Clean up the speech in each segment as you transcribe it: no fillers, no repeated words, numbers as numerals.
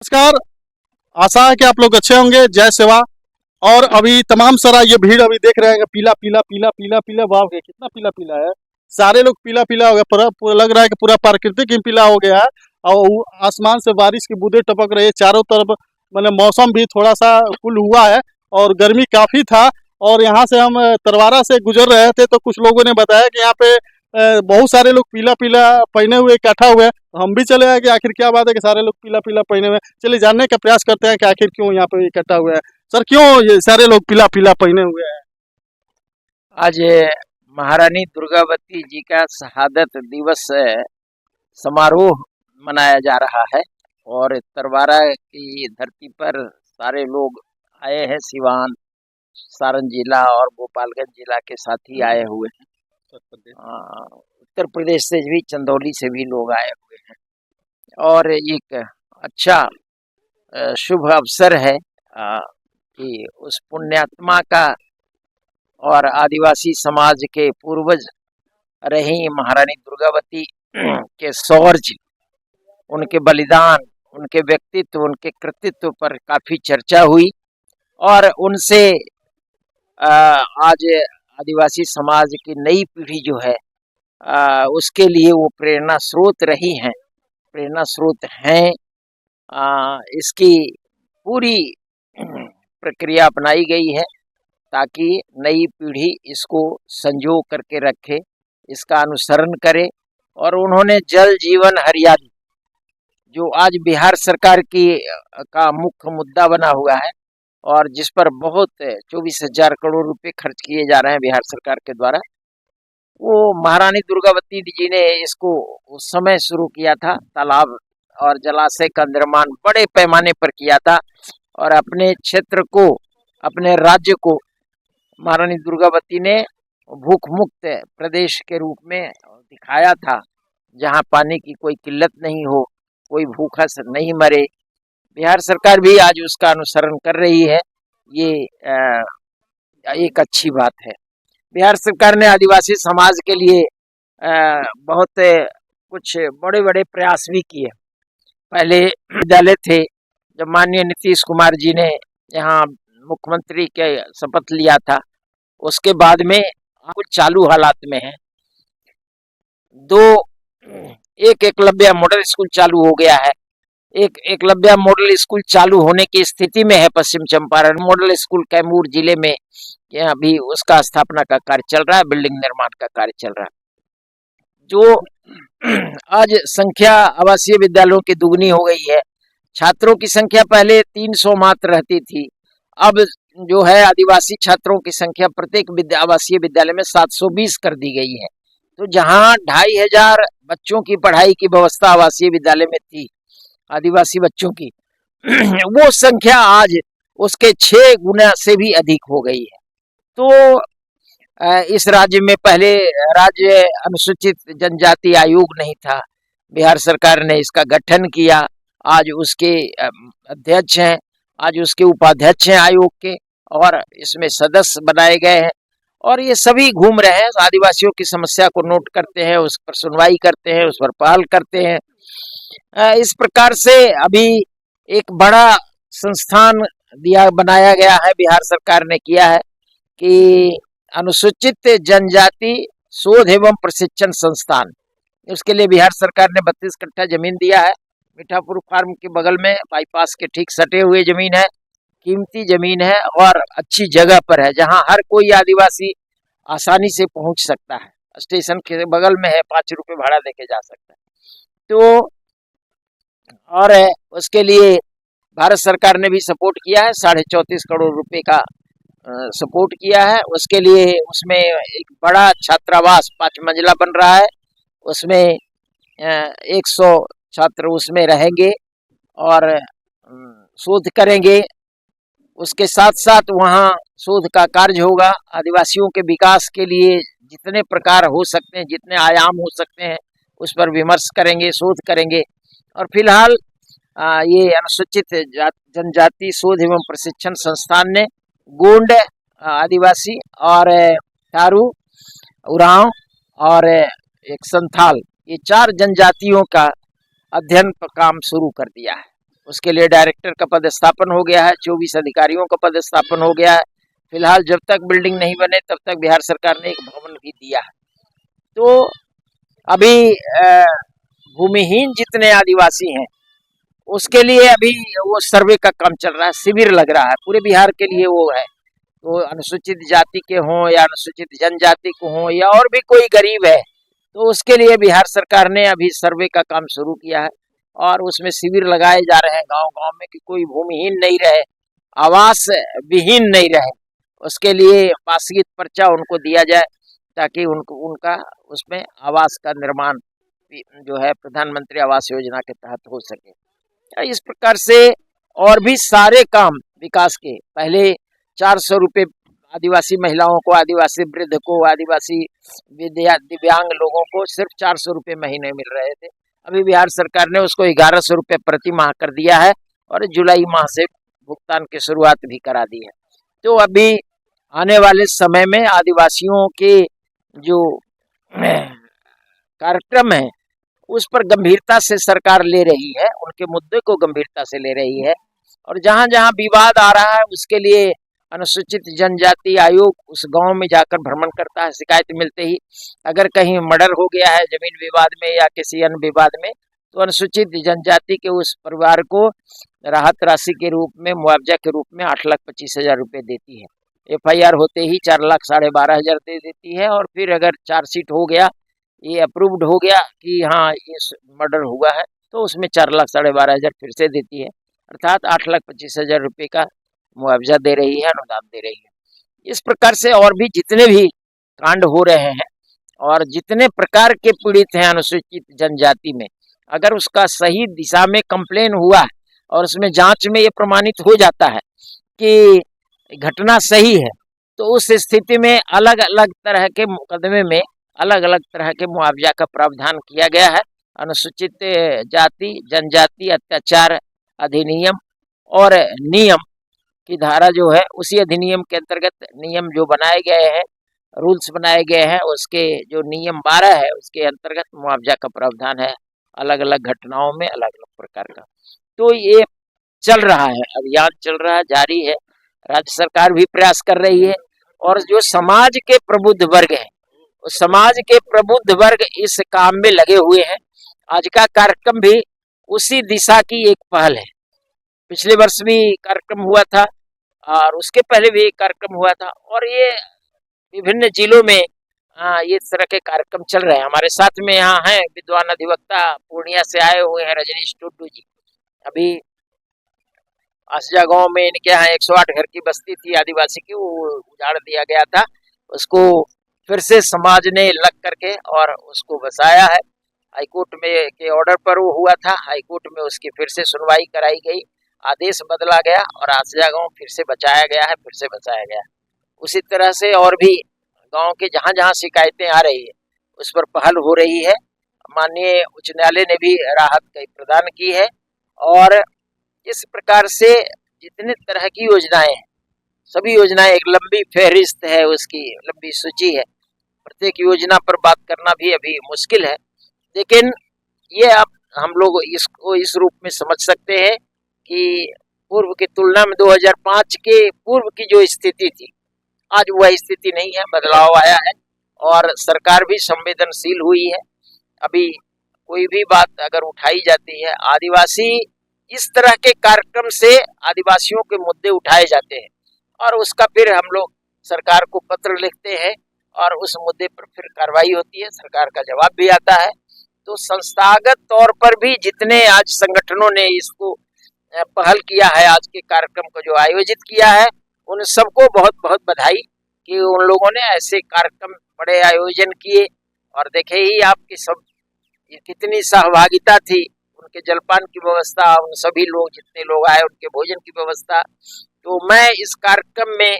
नमस्कार। आशा है कि आप लोग अच्छे होंगे। जय सेवा। और अभी तमाम सारा ये भीड़ अभी देख रहे हैं, पीला पीला पीला पीला पीला, वाव कितना पीला पीला है। सारे लोग पीला पीला हो गया, पूरा लग रहा है कि पूरा प्राकृतिक ही पीला हो गया है। और आसमान से बारिश की बूंदें टपक रही है चारों तरफ। मतलब मौसम भी थोड़ा सा कूल हुआ है और गर्मी काफ़ी था। और यहाँ से हम तरवारा से गुजर रहे थे तो कुछ लोगों ने बताया कि यहाँ पे बहुत सारे लोग पीला पीला पहने हुए इकट्ठा हुए हैं। तो हम भी चले आए कि आखिर क्या बात है कि सारे लोग पीला पीला पहने हुए हैं। चलिए जानने का प्रयास करते हैं कि आखिर क्यों यहाँ पे इकट्ठा हुए हैं। सर, क्यों ये सारे लोग पीला पीला पहने हुए हैं? आज महारानी दुर्गावती जी का शहादत दिवस समारोह मनाया जा रहा है और तरवारा की धरती पर सारे लोग आए हैं। सिवान, सारण जिला और गोपालगंज जिला के साथी आए हुए हैं। उत्तर प्रदेश से भी, चंदौली से भी लोग आए हुए हैं और एक अच्छा शुभ अवसर है कि उस पुण्यात्मा का और आदिवासी समाज के पूर्वज रही महारानी दुर्गावती के शौर्य, उनके बलिदान, उनके व्यक्तित्व, उनके कृतित्व पर काफी चर्चा हुई और उनसे आज आदिवासी समाज की नई पीढ़ी जो है उसके लिए वो प्रेरणा स्रोत रही हैं, प्रेरणा स्रोत हैं। इसकी पूरी प्रक्रिया अपनाई गई है ताकि नई पीढ़ी इसको संजो करके रखे, इसका अनुसरण करे। और उन्होंने जल जीवन हरियाली, जो आज बिहार सरकार की का मुख्य मुद्दा बना हुआ है और जिस पर बहुत 24,000 करोड़ रुपए खर्च किए जा रहे हैं बिहार सरकार के द्वारा, वो महारानी दुर्गावती जी ने इसको उस समय शुरू किया था। तालाब और जलाशय का निर्माण बड़े पैमाने पर किया था और अपने क्षेत्र को, अपने राज्य को महारानी दुर्गावती ने भूख मुक्त प्रदेश के रूप में दिखाया था, जहां पानी की कोई किल्लत नहीं हो, कोई भूखा से नहीं मरे। बिहार सरकार भी आज उसका अनुसरण कर रही है। ये एक अच्छी बात है। बिहार सरकार ने आदिवासी समाज के लिए बहुत कुछ बड़े बड़े प्रयास भी किए। पहले विद्यालय थे, जब माननीय नीतीश कुमार जी ने यहाँ मुख्यमंत्री के शपथ लिया था, उसके बाद में कुछ चालू हालात में है। एक एकलव्य मॉडल स्कूल चालू हो गया है। एक एकलव्य मॉडल स्कूल चालू होने की स्थिति में है पश्चिम चंपारण। मॉडल स्कूल कैमूर जिले में अभी उसका स्थापना का कार्य चल रहा है, बिल्डिंग निर्माण का कार्य चल रहा है। जो आज संख्या आवासीय विद्यालयों की दुगनी हो गई है। छात्रों की संख्या पहले 300 मात्र रहती थी, अब जो है आदिवासी छात्रों की संख्या प्रत्येक आवासीय विद्यालय में 720 कर दी गई है। तो जहां 2500 बच्चों की पढ़ाई की व्यवस्था आवासीय विद्यालय में थी, आदिवासी बच्चों की, वो संख्या आज उसके 6 गुना से भी अधिक हो गई है। तो इस राज्य में पहले राज्य अनुसूचित जनजाति आयोग नहीं था, बिहार सरकार ने इसका गठन किया। आज उसके अध्यक्ष हैं, आज उसके उपाध्यक्ष हैं आयोग के, और इसमें सदस्य बनाए गए हैं और ये सभी घूम रहे हैं, आदिवासियों की समस्या को नोट करते हैं, उस पर सुनवाई करते हैं, उस पर पहल करते हैं। इस प्रकार से अभी एक बड़ा संस्थान बनाया गया है, बिहार सरकार ने किया है कि अनुसूचित जनजाति शोध एवं प्रशिक्षण संस्थान। उसके लिए बिहार सरकार ने 32 कट्ठा जमीन दिया है। मीठापुर फार्म के बगल में बाईपास के ठीक सटे हुए जमीन है, कीमती जमीन है और अच्छी जगह पर है, जहां हर कोई आदिवासी आसानी से पहुंच सकता है। स्टेशन के बगल में है, 5 रुपए भाड़ा देके जा सकता है। तो और उसके लिए भारत सरकार ने भी सपोर्ट किया है, 34.5 करोड़ रुपए का सपोर्ट किया है। उसके लिए उसमें एक बड़ा छात्रावास 5 मंजिला बन रहा है, उसमें 100 छात्र उसमें रहेंगे और शोध करेंगे। उसके साथ साथ वहाँ शोध का कार्य होगा। आदिवासियों के विकास के लिए जितने प्रकार हो सकते हैं, जितने आयाम हो सकते हैं, उस पर विमर्श करेंगे, शोध करेंगे। और फिलहाल ये अनुसूचित जनजाति शोध एवं प्रशिक्षण संस्थान ने गोंड आदिवासी और थारू, उरांव और एक संथाल, ये 4 जनजातियों का अध्ययन का काम शुरू कर दिया है। उसके लिए डायरेक्टर का पदस्थापन हो गया है, 24 अधिकारियों का पदस्थापन हो गया है। फिलहाल जब तक बिल्डिंग नहीं बने तब तक बिहार सरकार ने एक भवन भी दिया है। तो अभी भूमिहीन जितने आदिवासी हैं उसके लिए अभी वो सर्वे का काम चल रहा है, शिविर लग रहा है, पूरे बिहार के लिए वो है। तो अनुसूचित जाति के हों या अनुसूचित जनजाति को हों या और भी कोई गरीब है, तो उसके लिए बिहार सरकार ने अभी सर्वे का काम शुरू किया है और उसमें शिविर लगाए जा रहे हैं गांव-गांव में कि कोई भूमिहीन नहीं रहे, आवास विहीन नहीं रहे। उसके लिए पास पर्चा उनको दिया जाए ताकि उनका उसमें आवास का निर्माण जो है प्रधानमंत्री आवास योजना के तहत हो सके। इस प्रकार से और भी सारे काम विकास के, पहले 400 रुपये आदिवासी महिलाओं को, आदिवासी वृद्ध को, आदिवासी दिव्यांग लोगों को सिर्फ 400 रुपये महीने मिल रहे थे। अभी बिहार सरकार ने उसको 1100 रुपये प्रति माह कर दिया है और जुलाई माह से भुगतान की शुरुआत भी करा दी है। तो अभी आने वाले समय में आदिवासियों के जो कार्यक्रम है उस पर गंभीरता से सरकार ले रही है, उनके मुद्दे को गंभीरता से ले रही है और जहां जहां विवाद आ रहा है उसके लिए अनुसूचित जनजाति आयोग उस गांव में जाकर भ्रमण करता है। शिकायत मिलते ही अगर कहीं मर्डर हो गया है जमीन विवाद में या किसी अन्य विवाद में, तो अनुसूचित जनजाति के उस परिवार को राहत राशि के रूप में, मुआवजा के रूप में 8,25,000 रुपये देती है। FIR होते ही 4,12,500 दे देती है और फिर अगर चार्जशीट हो गया, ये अप्रूव्ड हो गया कि हाँ ये मर्डर हुआ है, तो उसमें 4,12,500 फिर से देती है, अर्थात 8,25,000 रुपये का मुआवजा दे रही है, अनुदान दे रही है। इस प्रकार से और भी जितने भी कांड हो रहे हैं और जितने प्रकार के पीड़ित हैं अनुसूचित जनजाति में, अगर उसका सही दिशा में कंप्लेन हुआ और उसमें जांच में ये प्रमाणित हो जाता है कि घटना सही है, तो उस स्थिति में अलग अलग तरह के मुकदमे में अलग अलग तरह के मुआवजा का प्रावधान किया गया है। अनुसूचित जाति जनजाति अत्याचार अधिनियम और नियम की धारा जो है, उसी अधिनियम के अंतर्गत नियम जो बनाए गए हैं, रूल्स बनाए गए हैं, उसके जो नियम 12 है उसके अंतर्गत मुआवजा का प्रावधान है अलग अलग घटनाओं में अलग अलग प्रकार का। तो ये चल रहा है, अभियान चल रहा है, जारी है। राज्य सरकार भी प्रयास कर रही है और जो समाज के प्रबुद्ध वर्ग हैं, उस समाज के प्रबुद्ध वर्ग इस काम में लगे हुए हैं। आज का कार्यक्रम भी उसी दिशा की एक पहल है। पिछले वर्ष भी कार्यक्रम हुआ था और उसके पहले भी एक कार्यक्रम हुआ था और ये विभिन्न जिलों में ये तरह के कार्यक्रम चल रहे हैं। हमारे साथ में यहाँ हैं विद्वान अधिवक्ता पूर्णिया से आए हुए हैं रजनीश टुड्डू जी। अभी आसजा गांव में इनके यहाँ 108 घर की बस्ती थी आदिवासी की, वो उजाड़ दिया गया था, उसको फिर से समाज ने लग करके और उसको बसाया है। हाईकोर्ट में के ऑर्डर पर वो हुआ था, हाईकोर्ट में उसकी फिर से सुनवाई कराई गई, आदेश बदला गया और आसजा गांव फिर से बचाया गया है, फिर से बचाया गया। उसी तरह से और भी गांव के जहां जहां शिकायतें आ रही है उस पर पहल हो रही है। माननीय उच्च न्यायालय ने भी राहत प्रदान की है और इस प्रकार से जितने तरह की योजनाएं हैं, सभी योजनाएं, एक लंबी फहरिस्त है, उसकी लंबी सूची है। प्रत्येक योजना पर बात करना भी अभी मुश्किल है, लेकिन ये अब हम लोग इसको इस रूप में समझ सकते हैं कि पूर्व की तुलना में 2005 के पूर्व की जो स्थिति थी, आज वह स्थिति नहीं है, बदलाव आया है और सरकार भी संवेदनशील हुई है। अभी कोई भी बात अगर उठाई जाती है, आदिवासी इस तरह के कार्यक्रम से आदिवासियों के मुद्दे उठाए जाते हैं और उसका फिर हम लोग सरकार को पत्र लिखते हैं और उस मुद्दे पर फिर कार्रवाई होती है, सरकार का जवाब भी आता है। तो संस्थागत तौर पर भी जितने आज संगठनों ने इसको पहल किया है, आज के कार्यक्रम को जो आयोजित किया है, उन सबको बहुत बहुत बधाई कि उन लोगों ने ऐसे कार्यक्रम बड़े आयोजन किए और देखे ही आपकी सब कितनी सहभागिता थी, उनके जलपान की व्यवस्था, उन सभी लोग जितने लोग आए उनके भोजन की व्यवस्था। तो मैं इस कार्यक्रम में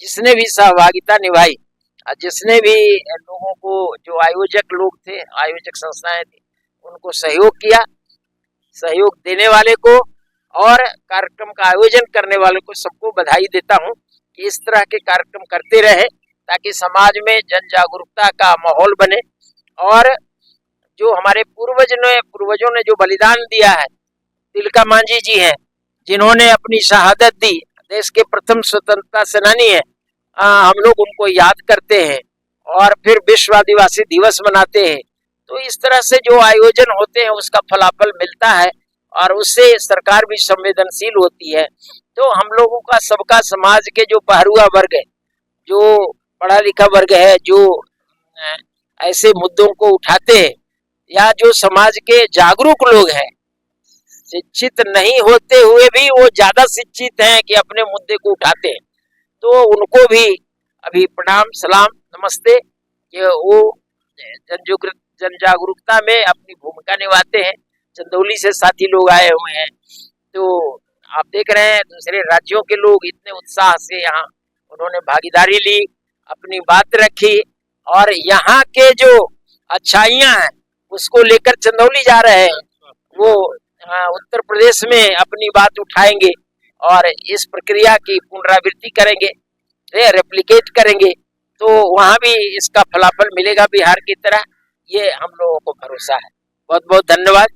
जिसने भी सहभागिता निभाई, जिसने भी लोगों को, जो आयोजक लोग थे, आयोजक संस्थाएं थी, उनको सहयोग किया, सहयोग देने वाले को और कार्यक्रम का आयोजन करने वाले को सबको बधाई देता हूं कि इस तरह के कार्यक्रम करते रहे ताकि समाज में जन जागरूकता का माहौल बने और जो हमारे पूर्वजों ने जो बलिदान दिया है तिलका मांझी जी हैं, जिन्होंने अपनी शहादत दी, देश के प्रथम स्वतंत्रता सेनानी है। हम लोग उनको याद करते हैं और फिर विश्व आदिवासी दिवस मनाते हैं। तो इस तरह से जो आयोजन होते हैं उसका फलाफल मिलता है और उससे सरकार भी संवेदनशील होती है। तो हम लोगों का, सबका, समाज के जो पहरुआ वर्ग है, जो पढ़ा लिखा वर्ग है, जो ऐसे मुद्दों को उठाते हैं, या जो समाज के जागरूक लोग हैं, शिक्षित नहीं होते हुए भी वो ज्यादा शिक्षित हैं कि अपने मुद्दे को उठाते हैं, तो उनको भी अभी प्रणाम, सलाम, नमस्ते, कि वो जन जागरूकता में अपनी भूमिका निभाते हैं। चंदौली से साथी लोग आए हुए हैं, तो आप देख रहे हैं दूसरे राज्यों के लोग इतने उत्साह से यहाँ उन्होंने भागीदारी ली, अपनी बात रखी, और यहाँ के जो अच्छाइयाँ हैं उसको लेकर चंदौली जा रहे हैं। वो उत्तर प्रदेश में अपनी बात उठाएंगे और इस प्रक्रिया की पुनरावृत्ति करेंगे, रेप्लिकेट करेंगे, तो वहाँ भी इसका फलाफल मिलेगा बिहार की तरह, ये हम लोगों को भरोसा है। बहुत बहुत धन्यवाद।